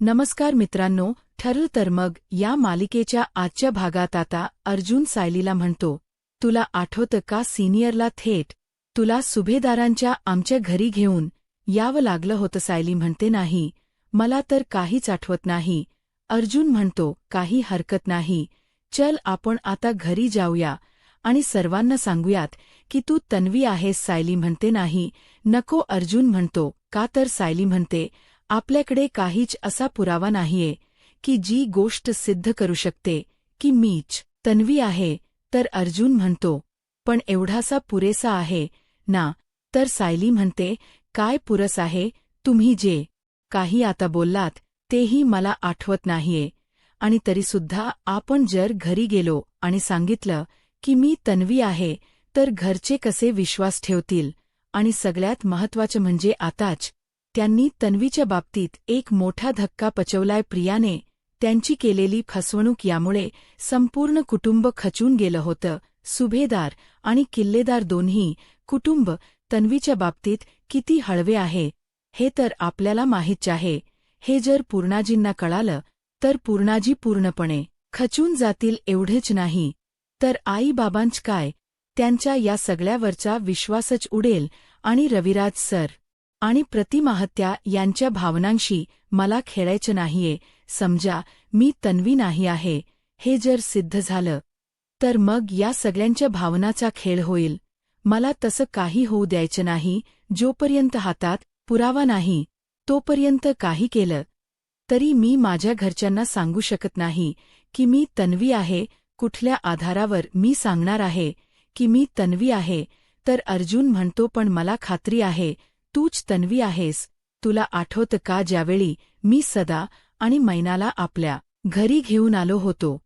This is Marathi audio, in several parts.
नमस्कार मित्रांनो, ठरलं तर मग या मालिकेच्या आजच्या भागात आता अर्जुन सायलीला म्हणतो, तुला आठवतं का सिनियरला थेट तुला सुभेदारांच्या आमच्या घरी घेऊन यावं लागलं होतं. सायली म्हणते, नाही, मला तर काहीच आठवत नाही. अर्जुन म्हणतो, काही हरकत नाही, चल आपण आता घरी जाऊया आणि सर्वांना सांगूयात की तू तन्वी आहेस. सायली म्हणते, नाही, नको. अर्जुन म्हणतो, का तर सायली म्हणते, आपल्याकडे काहीच असा पुरावा नाहीये की जी गोष्ट सिद्ध करू शकते की मीच तन्वी आहे. तर अर्जुन म्हणतो, पण एवढासा पुरेसा आहे ना? तर सायली म्हणते, काय पुरस आहे? तुम्ही जे काही आता बोललात तेही मला आठवत नाहीये. आणि तरीसुद्धा आपण जर घरी गेलो आणि सांगितलं की मी तन्वी आहे तर घरचे कसे विश्वास ठेवतील? आणि सगळ्यात महत्त्वाचं म्हणजे आताच त्यांनी तन्वीच्या बाबतीत एक मोठा धक्का पचवलाय. प्रियाने त्यांची केलेली फसवणूक यामुळे संपूर्ण कुटुंब खचून गेलं होतं. सुभेदार आणि किल्लेदार दोन्ही कुटुंब तन्वीच्या बाबतीत किती हळवे आहे हे तर आपल्याला माहीतच आहे. हे जर पूर्णाजींना कळालं तर पूर्णाजी पूर्णपणे खचून जातील. एवढेच नाही तर आई-बाबांच काय, त्यांच्या या सगळ्यावरचा विश्वासच उडेल. आणि रविराज सर आणि प्रतिमाहत्या यांच्या भावनांशी मला खेळायचं नाहीये. समजा मी तन्वी नाही आहे हे जर सिद्ध झालं तर मग या सगळ्यांच्या भावनाचा खेळ होईल. मला तसं काही होऊ द्यायचं नाही. जोपर्यंत हातात पुरावा नाही तोपर्यंत काही केलं तरी मी माझ्या घरच्यांना सांगू शकत नाही की मी तन्वी आहे. कुठल्या आधारावर मी सांगणार आहे की मी तन्वी आहे? तर अर्जुन म्हणतो, पण मला खात्री आहे तूच तन्वी आहेस. तुला आठवतं का ज्यावेळी मी सदा आणि मैनाला आपल्या घरी घेऊन आलो होतो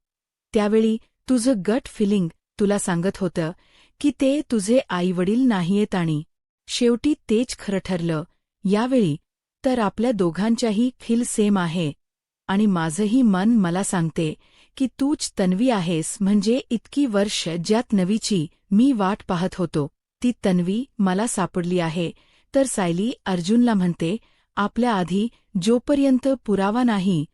त्यावेळी तुझं गट फिलिंग तुला सांगत होतं की ते तुझे आईवडील नाहीयेत आणि शेवटी तेच खरं ठरलं. यावेळी तर आपल्या दोघांच्याही फील सेम आहे आणि माझंही मन मला सांगते की तूच तन्वी आहेस. म्हणजे इतकी वर्ष ज्या तन्वीची मी वाट पाहत होतो ती तन्वी मला सापडली आहे. तर सायली अर्जुनला म्हणते, आपल्या आधी जोपर्यंत पुरावा नाही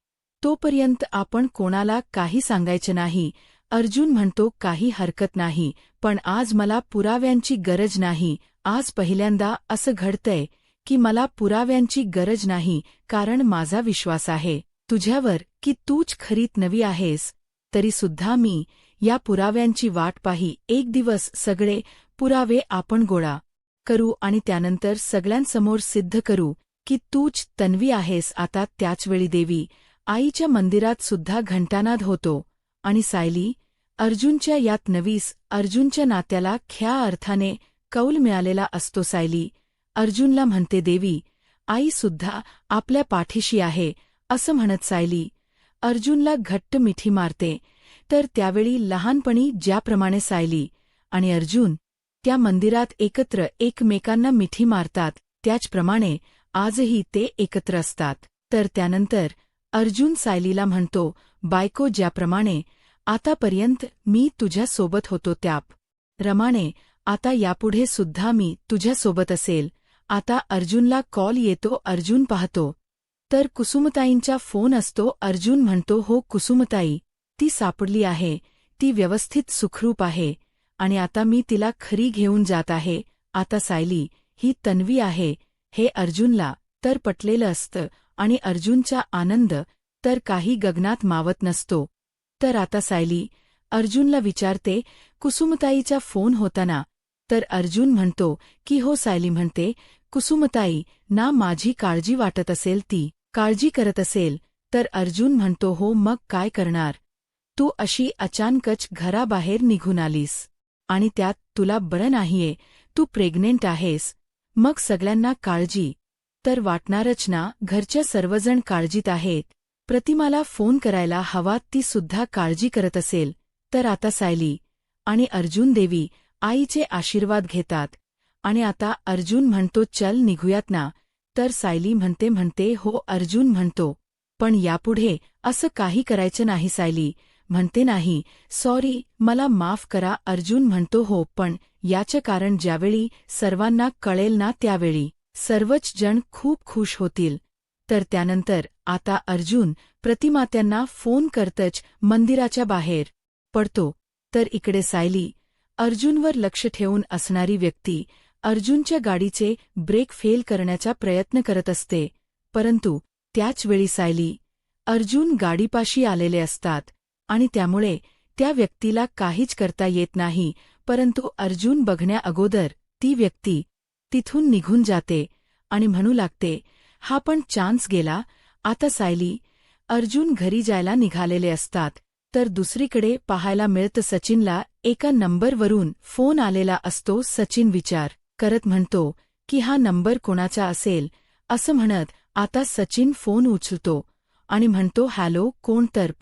तोपर्यंत आपण कोणाला काही सांगायचं नाही. अर्जुन म्हणतो, काही हरकत नाही, पण आज मला पुराव्यांची गरज नाही. आज पहिल्यांदा असं घडतंय की मला पुराव्यांची गरज नाही, कारण माझा विश्वास आहे तुझ्यावर की तूच खरी तन्वी आहेस. तरीसुद्धा मी या पुराव्यांची वाट पाही. एक दिवस सगळे पुरावे आपण गोळा करू आणि त्यानंतर सगळ्यांसमोर सिद्ध करू की तूच तन्वी आहेस. आता त्याचवेळी देवी आईच्या मंदिरात सुद्धा घंटानाद होतो आणि सायली अर्जुनच्या या तन्वीस अर्जुनच्या नात्याला खऱ्या अर्थाने कौल मिळालेला असतो. सायली अर्जुनला म्हणते, देवी आईसुद्धा आपल्या पाठीशी आहे असं म्हणत सायली अर्जुनला घट्ट मिठी मारते. तर त्यावेळी लहानपणी ज्याप्रमाणे सायली आणि अर्जुन त्या मंदिरात एकत्र एकमेकांना मिठी मारतात त्याचप्रमाणे आजही ते एकत्र असतात. तर त्यानंतर अर्जुन सायलीला म्हणतो, बायको, ज्याप्रमाणे आतापर्यंत मी तुझ्यासोबत होतो त्याप्रमाणे आता यापुढे सुद्धा मी तुझ्यासोबत असेल. आता अर्जुनला कॉल येतो. अर्जुन पाहतो तर कुसुमताईंचा फोन असतो. अर्जुन म्हणतो, हो कुसुमताई, ती सापडली आहे, ती व्यवस्थित सुखरूप आहे आणि आता मी तिला खरी घेऊन जात आहे. आता सायली ही तन्वी आहे हे अर्जुनला तर पटलेलं असतं आणि अर्जुनचा आनंद तर काही गगनात मावत नसतो. तर आता सायली अर्जुनला विचारते, कुसुमताईचा फोन होता ना? तर अर्जुन म्हणतो की हो. सायली म्हणते, कुसुमताई ना माझी काळजी वाटत असेल, ती काळजी करत असेल. तर अर्जुन म्हणतो, हो, मग काय करणार? तू अशी अचानकच घराबाहेर निघून आलीस आणि त्यात तुला बरं नाहीये, तू प्रेग्नेंट आहेस. मग सगळ्यांना काळजी तर वाटणारच ना? घरच्या सर्वजण काळजीत आहेत. प्रतिमाला फोन करायला हवा, ती सुद्धा काळजी करत असेल. तर आता सायली आणि अर्जुन देवी आईचे आशीर्वाद घेतात आणि आता अर्जुन म्हणतो, चल निघूयात ना? तर सायली म्हणते हो. अर्जुन म्हणतो, पण यापुढे असं काही करायचं नाही. सायली म्हणते, नाही, सॉरी, मला माफ करा. अर्जुन म्हणतो, हो, पण याचं कारण ज्यावेळी सर्वांना कळेल ना त्यावेळी सर्वच जण खूप खुश होतील. तर त्यानंतर आता अर्जुन प्रतिमा त्यांना फोन करतच मंदिराच्या बाहेर पडतो. तर इकडे सायली, अर्जुनवर लक्ष ठेवून असणारी व्यक्ती, अर्जुनच्या गाडीचे ब्रेक फेल करण्याचा प्रयत्न करत असते. परंतु त्याच वेळी सायली, अर्जुन गाडीपाशी आलेले असतात आणि त्यामुळे त्या व्यक्तीला काहीच करता येत नाही. परंतु अर्जुन बघण्याअगोदर ती व्यक्ती तिथून निघून जाते आणि म्हणू लागते, हा पण चान्स गेला. आता सायली, अर्जुन घरी जायला निघालेले असतात. तर दुसरीकडे पाहायला मिळतं सचिनला एका नंबरवरून फोन आलेला असतो. सचिन विचार करत म्हणतो की हा नंबर कोणाचा असेल असं म्हणत आता सचिन फोन उचलतो आणि म्हणतो, हॅलो, कोण? तर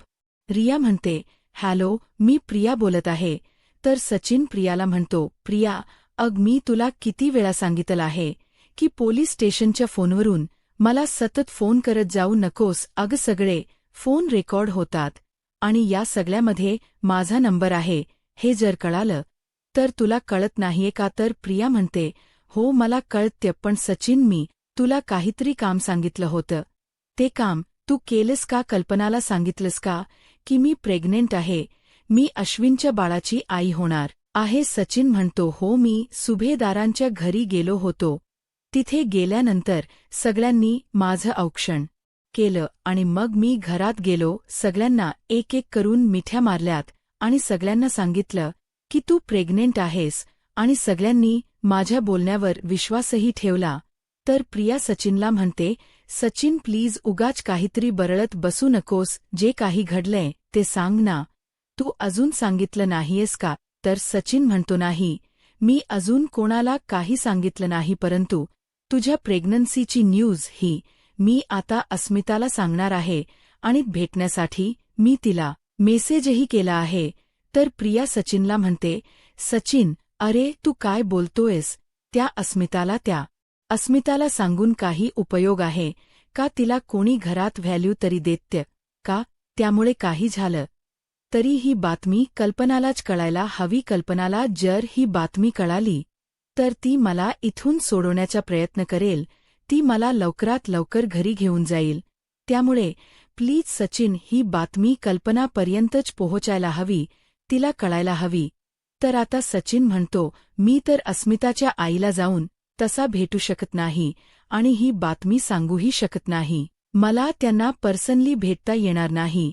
रिया म्हणते, हॅलो, मी प्रिया बोलत आहे. तर सचिन प्रियाला म्हणतो, प्रिया, मी तुला किती वेळा सांगितलं आहे की पोलीस स्टेशनच्या फोनवरून मला सतत फोन करत जाऊ नकोस. सगळे फोन रेकॉर्ड होतात आणि या सगळ्यामध्ये माझा नंबर आहे. हे जर कळालं तर तुला कळत नाहीये का? तर प्रिया म्हणते, हो मला कळतं, पण सचिन, मी तुला काहीतरी काम सांगितलं होतं. ते काम तू केलंस का? कल्पनाला सांगितलंस का की मी प्रेग्नेंट आहे, मी अश्विनच्या बाळाची आई होणार आहे? सचिन म्हणतो, हो, मी सुभेदारांच्या घरी गेलो होतो. तिथे गेल्यानंतर सगळ्यांनी माझं औक्षण केलं आणि मग मी घरात गेलो, सगळ्यांना एक एक करून मिठ्या मारल्यात आणि सगळ्यांना सांगितलं की तू प्रेग्नेंट आहेस आणि सगळ्यांनी माझ्या बोलण्यावर विश्वासही ठेवला. तर प्रिया सचिनला म्हणते, सचिन प्लीज उगाच काहीतरी बरळत बसू नकोस. जे काही घडलंय ते सांग ना. तू अजून सांगितलं नाहीयेस का? तर सचिन म्हणतो, नाही, मी अजून कोणाला काही सांगितलं नाही. परंतु तुझ्या प्रेग्नन्सीची न्यूज ही मी आता अस्मिताला सांगणार आहे आणि भेटण्यासाठी मी तिला मेसेजही केला आहे. तर प्रिया सचिनला म्हणते, सचिन, अरे तू काय बोलतोयस? त्या अस्मिताला सांगून काही उपयोग आहे का? तिला कोणी घरात व्हॅल्यू तरी देतं का? त्यामुळे काही झालं तरी ही बातमी कल्पनालाच कळायला हवी. कल्पनाला जर ही बातमी कळाली तर ती मला इथून सोडवण्याचा प्रयत्न करेल. ती मला लवकरात लवकर घरी घेऊन जाईल. त्यामुळे प्लीज सचिन, ही बातमी कल्पनापर्यंतच पोहोचायला हवी, तिला कळायला हवी. तर आता सचिन म्हणतो, मी तर अस्मिताच्या आईला जाऊन तसा भेटू शकत नाही आणि ही बातमी सांगूही शकत नाही. मला त्यांना पर्सनली भेटता येणार नाही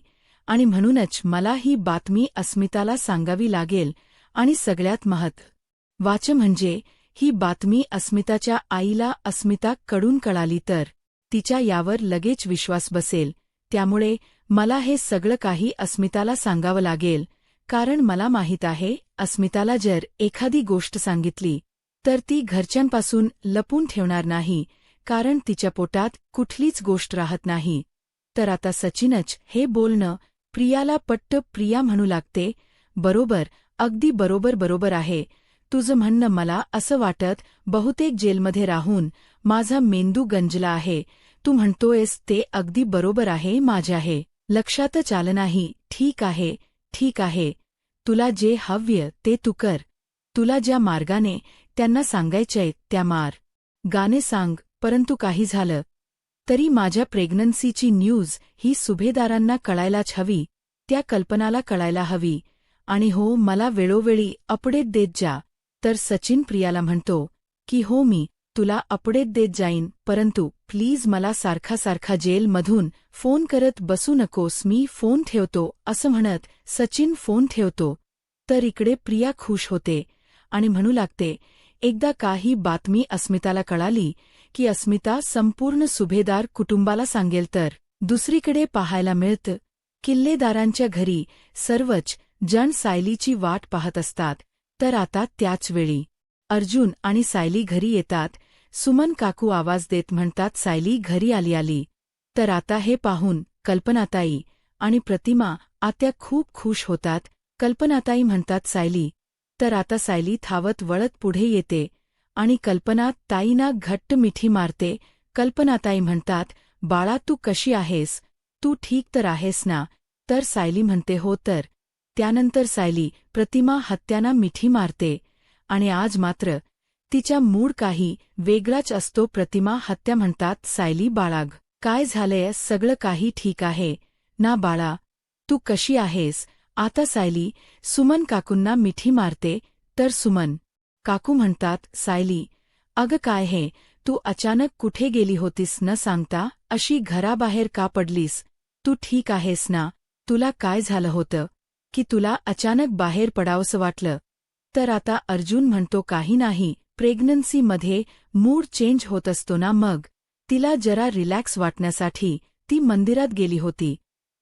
आणि म्हणूनच मला ही बातमी अस्मिताला सांगावी लागेल. आणि सगळ्यात महत्त्वाचं म्हणजे ही बातमी अस्मिताच्या आईला अस्मिताकडून कळाली तर तिच्या यावर लगेच विश्वास बसेल. त्यामुळे मला हे सगळं काही अस्मिताला सांगावं लागेल, कारण मला माहीत आहे अस्मिताला जर एखादी गोष्ट सांगितली तर ती घरच्यांपासून लपून ठेवणार नाही, कारण तिच्या पोटात कुठलीच गोष्ट राहत नाही. तर आता सचिनच हे बोलणं प्रियाला पटतं. प्रिया म्हणू लागते, बरोबर, अगदी बरोबर आहे तुझं म्हणणं. मला असं वाटत बहुतेक जेलमध्ये राहून माझा मेंदू गंजला आहे. तू म्हणतोयस ते अगदी बरोबर आहे. माझ्या हे लक्षातच आलं नाही. ठीक आहे, तुला जे हव्य ते तू कर. तुला ज्या मार्गाने त्यांना सांगायचंय त्या मार्गाने सांग. परंतु काही झालं तरी माझ्या प्रेग्नन्सीची न्यूज ही सुभेदारांना कळायलाच हवी, त्या कल्पनाला कळायला हवी. आणि हो, मला वेळोवेळी अपडेट देत जा. तर सचिन प्रियाला म्हणतो की हो, मी तुला अपडेट देत जाईन, परंतु प्लीज मला सारखा जेलमधून फोन करत बसू नकोस. मी फोन ठेवतो. असं म्हणत सचिन फोन ठेवतो. तर इकडे प्रिया खुश होते आणि म्हणू लागते, एकदा का ही बातमी अस्मिताला कळाली की अस्मिता संपूर्ण सुभेदार कुटुंबाला सांगेल. तर दुसरीकडे पाहायला मिळतं किल्लेदारांच्या घरी सर्वच जण सायलीची वाट पाहत असतात. तर आता त्याच वेळी अर्जुन आणि सायली घरी येतात. सुमन काकू आवाज देत म्हणतात, सायली घरी आली. तर आता हे पाहून कल्पनाताई आणि प्रतिमा आत्या खूप खुश होतात. कल्पनाताई म्हणतात, सायली. तर आता सायली धावत वळत पुढे येते आणि कल्पनाताईंना घट्ट मिठी मारते. कल्पनाताई म्हणतात, बाळा, तू कशी आहेस? तू ठीक तर आहेस ना? तर सायली म्हणते, हो. तर त्यानंतर सायली प्रतिमा हत्यांना मिठी मारते आणि आज मात्र तिचा मूड काही वेगळाच असतो. प्रतिमा हत्या म्हणतात, सायली बाळाग काय झालंय? सगळं काही ठीक आहे ना बाळा? तू कशी आहेस आता? सायली सुमन काकूंना मिठी मारते, तर सुमन काकू म्हणतात, सायली अगं काय हे, तू अचानक कुठे गेली होतीस न सांगता? अशी घराबाहेर का पडलीस? तू ठीक आहेस ना? तुला काय झालं होतं की तुला अचानक बाहेर पडावंसं वाटलं? तर आता अर्जुन म्हणतो, काही नाही, प्रेग्नन्सीमध्ये मूड चेंज होत असतो ना, मग तिला जरा रिलॅक्स वाटण्यासाठी ती मंदिरात गेली होती.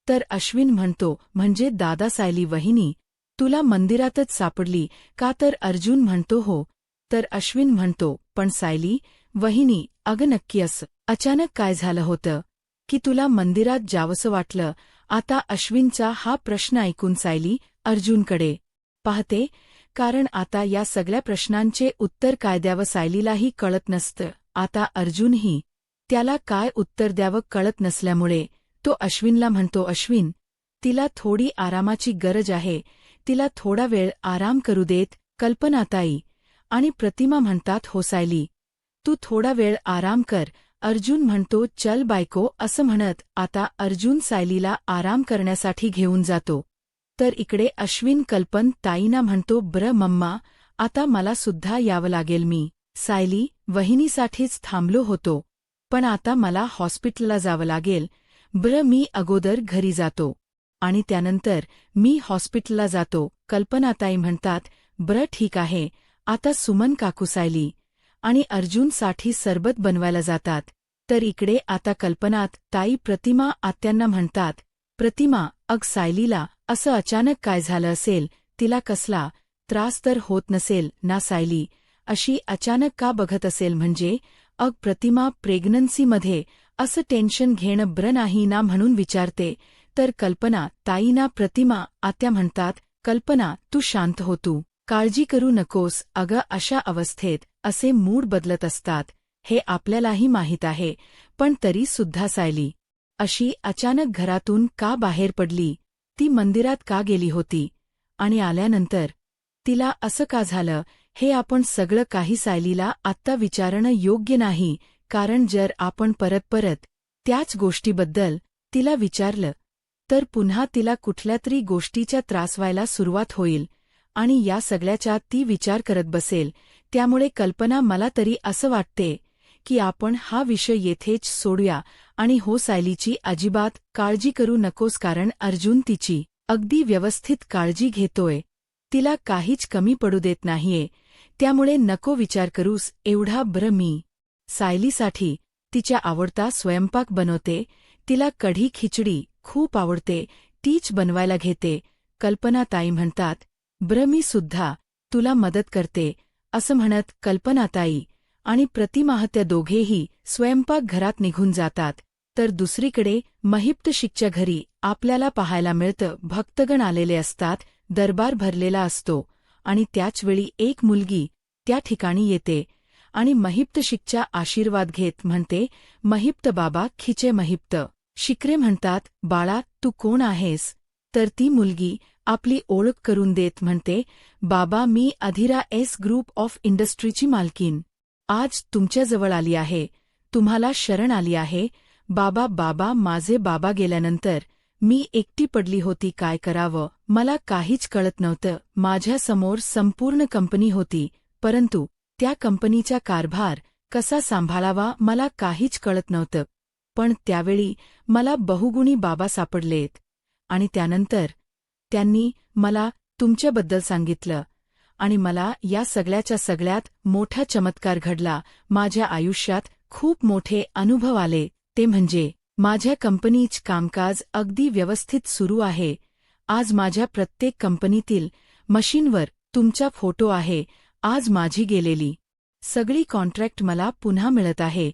तर अश्विन म्हणतो, म्हणजे दादा सायली वहिनी तुला मंदिरातच सापडली का? तर अर्जुन म्हणतो, हो. तर अश्विन म्हणतो, पण सायली वहिनी अगं नक्की असं अचानक काय झालं होतं की तुला मंदिरात जावंसं वाटलं? आता अश्विनचा हा प्रश्न ऐकून सायली अर्जुनकडे पाहते, कारण आता या सगळ्या प्रश्नांचे उत्तर काय द्यावं सायलीलाही कळत नसतं. आता अर्जुनही त्याला काय उत्तर द्यावं कळत नसल्यामुळे तो अश्विनला म्हणतो, अश्विन तिला थोडी आरामाची गरज आहे, तिला थोडा वेळ आराम करू देत. कल्पनाताई आणि प्रतिमा म्हणतात, हो सायली तू थोडा वेळ आराम कर. अर्जुन म्हणतो, चल बायको, असं म्हणत आता अर्जुन सायलीला आराम करण्यासाठी घेऊन जातो. तर इकडे अश्विन कल्पन ताईंना म्हणतो, ब्र मम्मा आता मला सुद्धा यावं लागेल, मी सायली वहिनीसाठीच थांबलो होतो, पण आता मला हॉस्पिटलला जावं लागेल. ब्र मी अगोदर घरी जातो आणि त्यानंतर मी हॉस्पिटलला जातो. कल्पनाताई म्हणतात, ब्र ठीक आहे. आता सुमन काकू सायली आणि अर्जुनसाठी सरबत बनवायला जातात. तर इकडे आता कल्पनात ताई प्रतिमा आत्यांना म्हणतात, प्रतिमा अग सायलीला असं अचानक काय झालं असेल? तिला कसला त्रास तर होत नसेल ना सायली अशी अचानक का बघत असेल? म्हणजे अग प्रतिमा प्रेग्नन्सीमध्ये असं टेन्शन घेणं ब्र नाही ना म्हणून विचारते. तर कल्पना ताईंना प्रतिमा आत्या म्हणतात, कल्पना तू शांत हो, तू काळजी करू नकोस. अगं अशा अवस्थेत असे मूड बदलत असतात, हे आपल्यालाही माहीत आहे, पण तरी सुद्धा सायली अशी अचानक घरातून का बाहेर पडली? ती मंदिरात का गेली होती? आणि आल्यानंतर तिला असं का झालं? हे आपण सगळं काही सायलीला आत्ता विचारणं योग्य नाही, कारण जर आपण परत परत त्याच गोष्टीबद्दल तिला विचारलं तर पुन्हा तिला कुठल्यातरी गोष्टीचा त्रास व्हायला सुरुवात होईल आणि या सगळ्याचा ती विचार करत बसेल. त्यामुळे कल्पना मला तरी असं वाटते की आपण हा विषय येथेच सोडूया. आणि हो सायलीची अजिबात काळजी करू नकोस, कारण अर्जुन तिची अगदी व्यवस्थित काळजी घेतोय, तिला काहीच कमी पडू देत नाहीये, त्यामुळे नको विचार करूस एवढा. ब्र मी सायलीसाठी तिच्या आवडता स्वयंपाक बनवते, तिला कढी खिचडी खूप आवडते, तीच बनवायला घेते. कल्पनाताई म्हणतात, ब्र मी सुद्धा तुला मदत करते. असं म्हणत कल्पनाताई आणि प्रतिमा त्या दोघेही स्वयंपाकघरात निघून जातात. तर दुसरीकडे महिप्तशिकच्या घरी आपल्याला पाहायला मिळतं, भक्तगण आलेले असतात, दरबार भरलेला असतो आणि त्याचवेळी एक मुलगी त्या ठिकाणी येते आणि महिप्तशिकचा आशीर्वाद घेत म्हणते, महिप्त बाबा खिचे. महिप्त शिकरे म्हणतात, बाळा तू कोण आहेस? तर ती मुलगी आपली ओळख करून देत म्हणते, बाबा मी अधिरा एस ग्रुप ऑफ इंडस्ट्रीची मालकीन आज तुमच्याजवळ आली आहे, तुम्हाला शरण आली आहे. बाबा बाबा माझे बाबा गेल्यानंतर मी एकटी पडली होती, काय करावं मला काहीच कळत नव्हतं. माझ्यासमोर संपूर्ण कंपनी होती, परंतु त्या कंपनीचा कारभार कसा सांभाळावा मला काहीच कळत नव्हतं. पण त्यावेळी मला बहुगुणी बाबा सापडलेत आणि त्यानंतर त्यांनी मला तुमच्याबद्दल सांगितलं आणि मला या सगळ्याच्या सगळ्यात मोठा चमत्कार घडला. माझ्या आयुष्यात खूप मोठे अनुभव आले, ते म्हणजे माझ्या कंपनीचं कामकाज अगदी व्यवस्थित सुरू आहे. आज माझ्या प्रत्येक कंपनीतील मशीनवर तुमचा फोटो आहे. आज माझी गेलेली सगळी कॉन्ट्रॅक्ट मला पुन्हा मिळत आहे.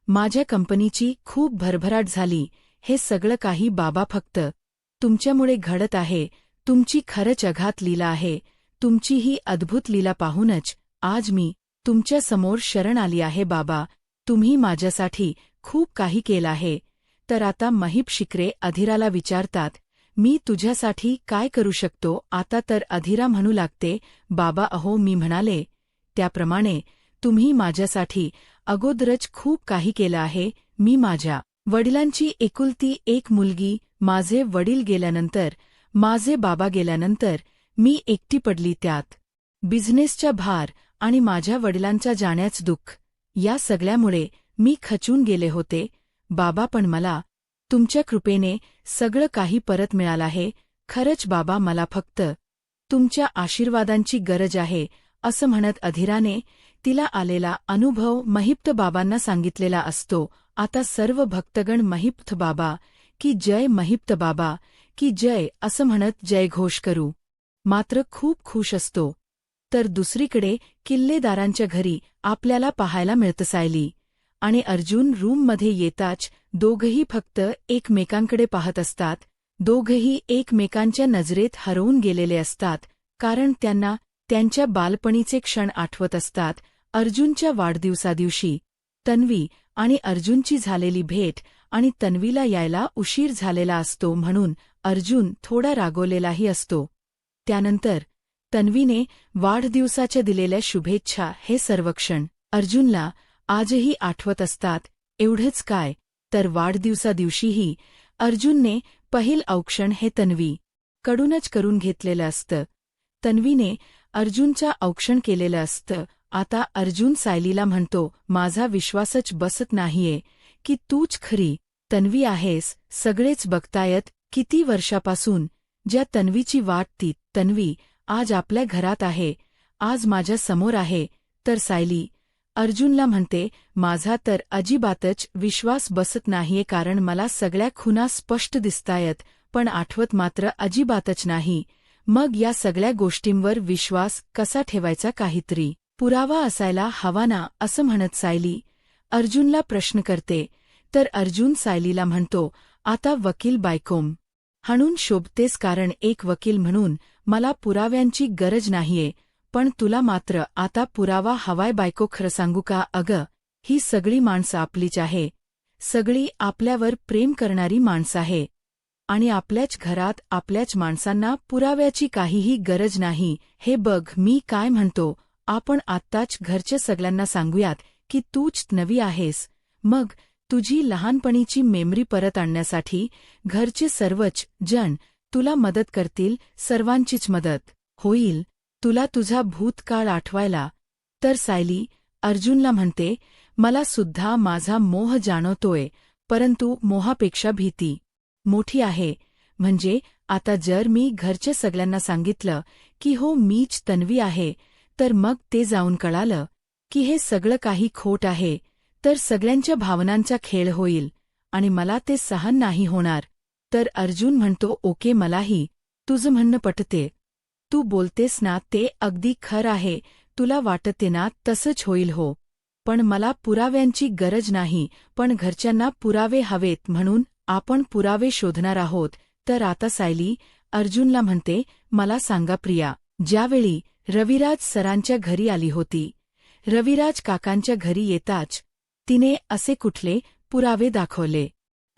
माझ्या कंपनीची खूप भरभराट झाली. हे सगळं काही बाबा फक्त तुमच्यामुळे घडत आहे. तुमची खरंच अगाध लीला आहे. तुमची ही अद्भुत लीला पाहूनच आज मी तुमच्या समोर शरण आली आहे. बाबा तुम्ही माझ्यासाठी खूप काही केलं आहे. तर आता महिप शिकरे अधिराला विचारतात, मी तुझ्यासाठी काय करू शकतो? आता तर अधिरा म्हणू लागते, बाबा अहो मी म्हणाले त्याप्रमाणे तुम्ही माझ्यासाठी अगोदरच खूप काही केलं आहे. मी माझ्या वडिलांची एकुलती एक मुलगी, माझे वडील गेल्यानंतर, माझे बाबा गेल्यानंतर मी एकटी पडली त्यात. बिझनेसचा भार आणि माझ्या वडिलांच्या जाण्याच दुःख, या सगळ्यामुळे मी खचून गेले होते. बाबा पण मला, तुमच्या कृपेने सगळं काही परत मिळालं आहे. खरंच बाबा, मला फक्त तुमच्या आशीर्वादांची गरज आहे, असं म्हणत अधीराने तिला आलेला अनुभव महिप्त बाबांना सांगितलेला असतो. आता सर्व भक्तगण महिप्त बाबा की जय, महिप्त बाबा की जय असं म्हणत जयघोष करू. मात्र खूप खुश असतो. तर दुसरीकडे किल्लेदारांच्या घरी आपल्याला पाहायला मिळतं सायली आणि अर्जुन रूममध्ये येताच दोघंही फक्त एकमेकांकडे पाहत असतात. दोघंही एकमेकांच्या नजरेत हरवून गेलेले असतात, कारण त्यांना त्यांच्या बालपणीचे क्षण आठवत असतात. अर्जुनच्या वाढदिवसादिवशी तन्वी आणि अर्जुनची झालेली भेट आणि तन्वीला यायला उशीर झालेला असतो म्हणून अर्जुन थोडा रागवलेलाही असतो. त्यानंतर तन्वीने वाढदिवसाच्या दिलेल्या शुभेच्छा हे सर्व क्षण अर्जुनला आजही आठवत असतात. एवढंच काय, तर वाढदिवसादिवशीही अर्जुनने पहिल औक्षण हे तन्वी कडूनच करून घेतलेलं असतं. तन्वीने अर्जुनच्या औक्षण केलेलं असतं. आता अर्जुन सायलीला म्हणतो, माझा विश्वासच बसत नाहीये की तूच खरी तन्वी आहेस. सगळेच बघतायत किती वर्षापासून ज्या तन्वीची वाट, ती तन्वी आज आपल्या घरात आहे, आज माझ्या समोर आहे. तर सायली अर्जुनला म्हणते, माझा तर अजिबातच विश्वास बसत नाहीये, कारण मला सगळ्या खुणा स्पष्ट दिसतायत, पण आठवत मात्र अजिबातच नाही. मग या सगळ्या गोष्टींवर विश्वास कसा ठेवायचा? काहीतरी पुरावा असायला हवा ना, असं म्हणत सायली अर्जुनला प्रश्न करते. तर अर्जुन सायलीला म्हणतो, आता वकील बायकोम हाणून शोभतेस, कारण एक वकील म्हणून मला पुराव्यांची गरज नाहीये, पण तुला मात्र आता पुरावा हवाय बायको. खरं सांगू का अगं, ही सगळी माणसं आपलीच आहे, सगळी आपल्यावर प्रेम करणारी माणसं आहे आणि आपल्याच घरात आपल्याच माणसांना पुराव्याची काहीही गरज नाही. हे बघ मी काय म्हणतो, आपण आत्ताच घरच्या सगळ्यांना सांगूयात की तूच नवी आहेस. मग तुझी लहानपणीची मेमरी परत आणण्यासाठी घरचे सर्वच जण तुला मदत करतील, सर्वांचीच मदत होईल तुला तुझा भूतकाळ आठवायला. तर सायली अर्जुनला म्हणते, मला सुद्धा माझा मोह जाणवतोय, परंतु मोहापेक्षा भीती मोठी आहे. म्हणजे आता जर मी घरच्या सगळ्यांना सांगितलं की हो मीच तन्वी आहे, तर मग ते जाऊन कळालं की हे सगळं काही खोट आहे, तर सगळ्यांच्या भावनांचा खेळ होईल आणि मला ते सहन नाही होणार. तर अर्जुन म्हणतो, ओके, मलाही तुझं म्हणणं पटते, तू बोलतेस ना ते अगदी खरं आहे, तुला वाटते ना तसंच होईल हो, पण मला पुराव्यांची गरज नाही, पण घरच्यांना पुरावे हवेत म्हणून आपण पुरावे शोधणार आहोत. तर आता सायली अर्जुनला म्हणते, मला सांगा प्रिया, ज्यावेळी रविराज सरांच्या घरी आली होती, रविराज काकांच्या घरी येताच तिने असे कुठले पुरावे दाखवले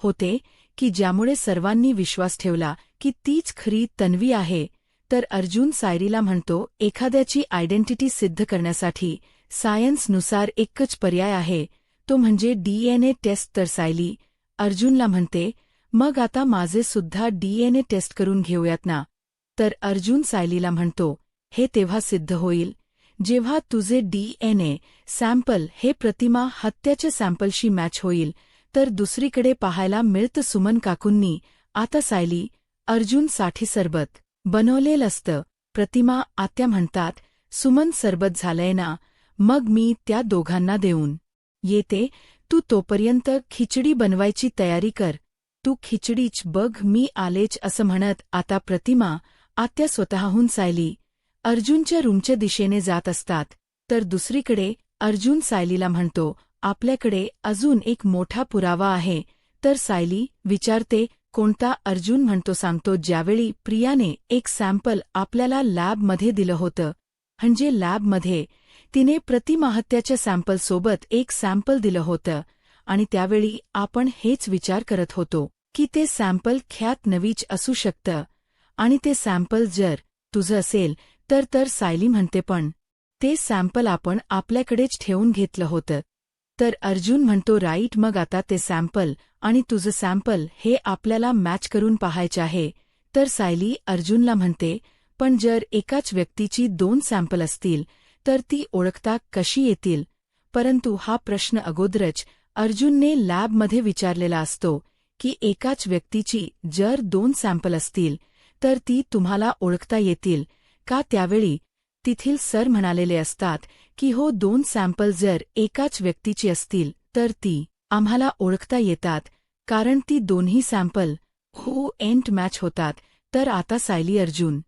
होते की ज्यामुळे सर्वांनी विश्वास ठेवला की तीच खरी तन्वी आहे? तर अर्जुन सायलीला म्हणतो, एखाद्याची आयडेंटिटी सिद्ध करण्यासाठी सायन्सनुसार एकच पर्याय आहे, तो म्हणजे डीएनए टेस्ट. तर सायली अर्जुनला म्हणते, मग आता माझे सुद्धा डीएनए टेस्ट करून घेऊयात ना? तर अर्जुन सायलीला म्हणतो, हे तेव्हा सिद्ध होईल जेव्हा तुझे डीएनए सॅम्पल हे प्रतिमा हत्याच्या सॅम्पलशी मॅच होईल. तर दुसरीकडे पाहायला मिळतं सुमन काकूंनी आता सायली अर्जुनसाठी सरबत बनवलेलं असतं. प्रतिमा आत्या म्हणतात, सुमन सरबत झालंय ना, मग मी त्या दोघांना देऊन येते, तू तोपर्यंत खिचडी बनवायची तयारी कर, तू खिचडीच बघ, मी आलेच, असं म्हणत आता प्रतिमा आत्या स्वतःहून सायली अर्जुनच्या रूमच्या दिशेने जात असतात. तर दुसरीकडे अर्जुन सायलीला म्हणतो, आपल्याकडे अजून एक मोठा पुरावा आहे. तर सायली विचारते, कोणता? अर्जुन म्हणतो, सांगतो, ज्यावेळी प्रियाने एक सॅम्पल आपल्याला लॅबमध्ये दिलं होतं, म्हणजे लॅबमध्ये तिने प्रतिमाहत्याच्या सॅम्पलसोबत एक सॅम्पल दिलं होतं आणि त्यावेळी आपण हेच विचार करत होतो की ते सॅम्पल ख्यात नवीच असू शकतं आणि ते सॅम्पल जर तुझं असेल तर सायली म्हणते, पण ते सॅम्पल आपण आपल्याकडेच ठेवून घेतलं होतं. तर अर्जुन म्हणतो राईट, मग आता ते सॅम्पल आणि तुझं सॅम्पल हे आपल्याला मॅच करून पाहायचे आहे. तर सायली अर्जुनला म्हणते, पण जर एकाच व्यक्तीची 2 सॅम्पल असतील तर ती ओळखता कशी येतील? परंतु हा प्रश्न अगोदरच अर्जुनने लॅबमध्ये विचारलेला असतो की एकाच व्यक्तीची जर 2 सॅम्पल असतील तर ती तुम्हाला ओळखता येतील का? त्यावेळी तिथील सर म्हणालेले असतात की हो, 2 सॅम्पल जर एकाच व्यक्तीची असतील तर ती आम्हाला ओळखता येतात, कारण ती दोन्ही सॅम्पल हो एंट मॅच होतात. तर आता सायली अर्जुन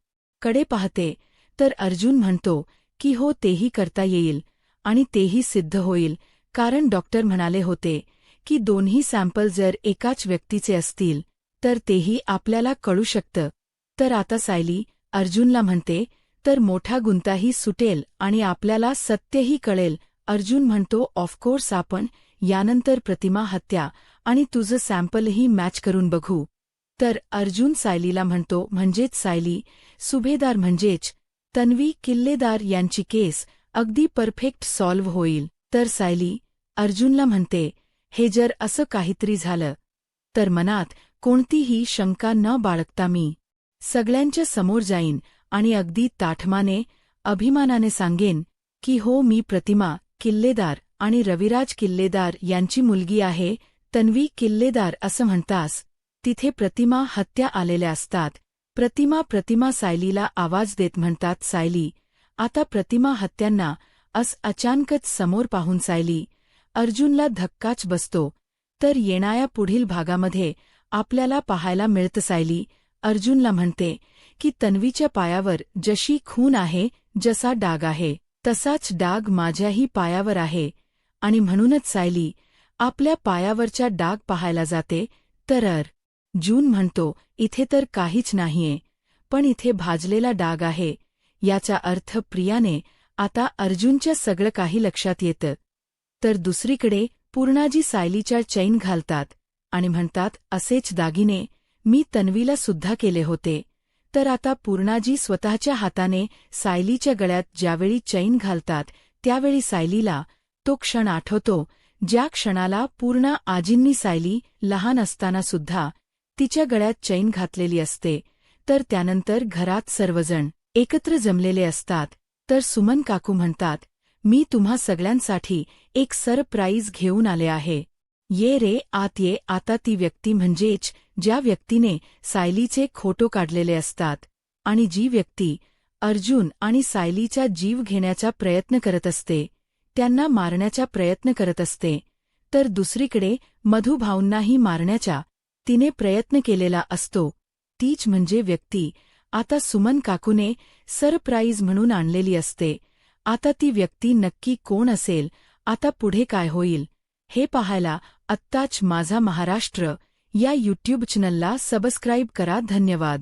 कडे पाहते, तर अर्जुन म्हणतो की हो, तेही करता येईल आणि तेही सिद्ध होईल, कारण डॉक्टर म्हणाले होते की दोन्ही सॅम्पल जर एकाच व्यक्तीचे असतील तर तेही आपल्याला कळू शकतं. तर आता सायली अर्जुनला म्हणते, तर मोठा गुंताही सुटेल आणि आपल्याला सत्यही कळेल. अर्जुन म्हणतो, ऑफकोर्स आपण यानंतर प्रतिमा हत्या आणि तुझं सॅम्पलही मॅच करून बघू. तर अर्जुन सायलीला म्हणतो, म्हणजेच सायली सुभेदार म्हणजेच तन्वी किल्लेदार यांची केस अगदी परफेक्ट सॉल्व्ह होईल. तर सायली अर्जुनला म्हणते, हे जर असं काहीतरी झालं तर मनात कोणतीही शंका न बाळगता मी सगळ्यांच्या समोर जाईन आणि अगदी ताठमाने अभिमानाने सांगेन की हो, मी प्रतिमा किल्लेदार आणि रविराज किल्लेदार यांची मुलगी आहे. तन्वी किल्लेदार असं म्हणतास तिथे प्रतिमा हत्या आलेल्या असतात. प्रतिमा सायलीला आवाज देत म्हणतात, सायली आता प्रतिमा हत्यांना अचानकच समोर पाहून सायली अर्जुनला धक्काच बसतो. तर येणाऱ्या पुढील भागामध्ये आपल्याला पाहायला मिळतं सायली अर्जुनला म्हणते की तन्वीच्या पायावर जशी खून आहे, जसा डाग आहे, तसाच डाग माझ्याही पायावर आहे आणि म्हणूनच सायली आपल्या पायावरच्या डाग पाहायला जाते. तर अर्जुन म्हणतो, इथे तर काहीच नाहीये, पण इथे भाजलेला डाग आहे. याचा अर्थ प्रियाने आता अर्जुनच्या सगळं काही लक्षात येतं. तर दुसरीकडे पूर्णाजी सायलीच्या चैन घालतात आणि म्हणतात, असेच दागिने मी तन्वीला सुद्धा केले होते. तर आता पूर्णाजी स्वतःच्या हाताने सायलीच्या गळ्यात ज्यावेळी चैन घालतात त्यावेळी सायलीला तो क्षण आठवतो, ज्या क्षणाला पूर्णा आजींनी सायली लहान असताना सुद्धा तिच्या गळ्यात चैन घातलेली असते. तर त्यानंतर घरात सर्वजण एकत्र जमलेले असतात. तर सुमन काकू म्हणतात, मी तुम्हा सगळ्यांसाठी एक सरप्राईज घेऊन आले आहे. ये रे आत ये. आता ती व्यक्ती म्हणजेच ज्या व्यक्तीने सायलीचे फोटो काढलेले असतात आणि जी व्यक्ती अर्जुन आणि सायलीचा जीव घेण्याचा प्रयत्न करत असते, त्यांना मारण्याचा प्रयत्न करत असते. तर दुसरीकडे मधुभाऊंनाही मारण्याचा तिने प्रयत्न केलेला असतो. तीच म्हणजे व्यक्ती आता सुमन काकूने सरप्राईज म्हणून आणलेली असते. आता ती व्यक्ती नक्की कोण असेल, आता पुढे काय होईल हे पाहायला आत्ताच माझा महाराष्ट्र या यूट्यूब चॅनलला सबस्क्राईब करा. धन्यवाद.